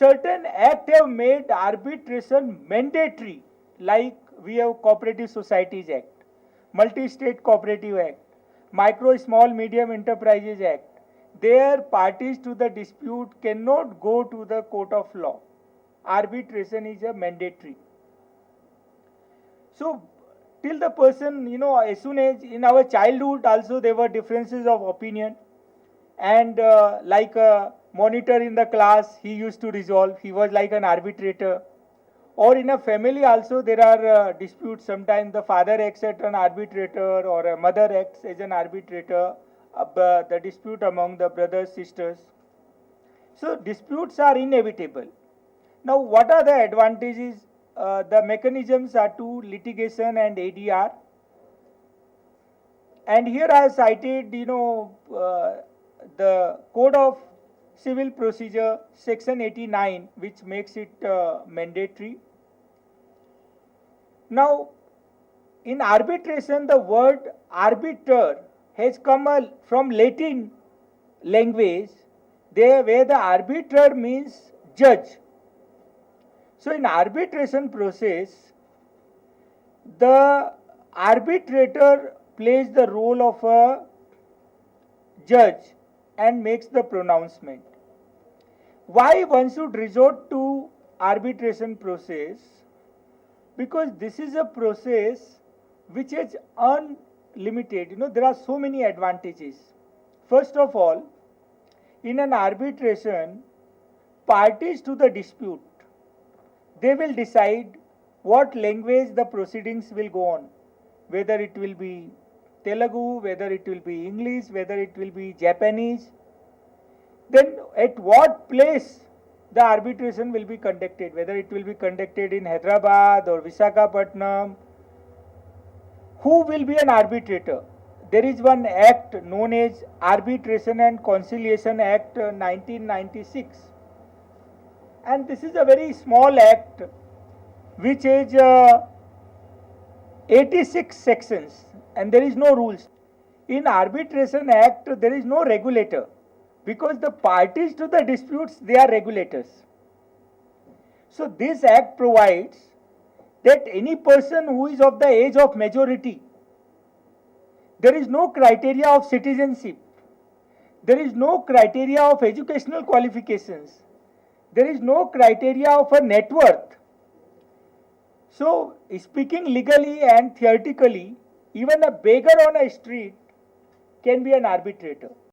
certain acts have made arbitration mandatory, like we have Cooperative Societies Act, Multi-State Cooperative Act, Micro Small Medium Enterprises Act. There parties to the dispute cannot go to the court of law. Arbitration is a mandatory. So till the person, as soon as in our childhood also there were differences of opinion, and like a monitor in the class, he used to resolve, he was like an arbitrator. Or in a family also there are disputes, sometimes the father acts as an arbitrator or a mother acts as an arbitrator, the dispute among the brothers, sisters. So disputes are inevitable. Now what are the advantages? The mechanisms are to litigation and ADR. And here I have cited, the Code of Civil Procedure, Section 89, which makes it mandatory. Now, in arbitration, the word arbiter has come from Latin language, there where the arbiter means judge. So, in arbitration process, the arbitrator plays the role of a judge and makes the pronouncement. Why one should resort to arbitration process? Because this is a process which is unlimited. There are so many advantages. First of all, in an arbitration, parties to the dispute, they will decide what language the proceedings will go on, whether it will be Telugu, whether it will be English, whether it will be Japanese. Then at what place the arbitration will be conducted, whether it will be conducted in Hyderabad or Visakhapatnam. Who will be an arbitrator? There is one act known as Arbitration and Conciliation Act 1996. And this is a very small act which has 86 sections and there is no rules. In Arbitration Act, there is no regulator because the parties to the disputes, they are regulators. So this act provides that any person who is of the age of majority, there is no criteria of citizenship, there is no criteria of educational qualifications, there is no criteria of a net worth. So speaking legally and theoretically, even a beggar on a street can be an arbitrator.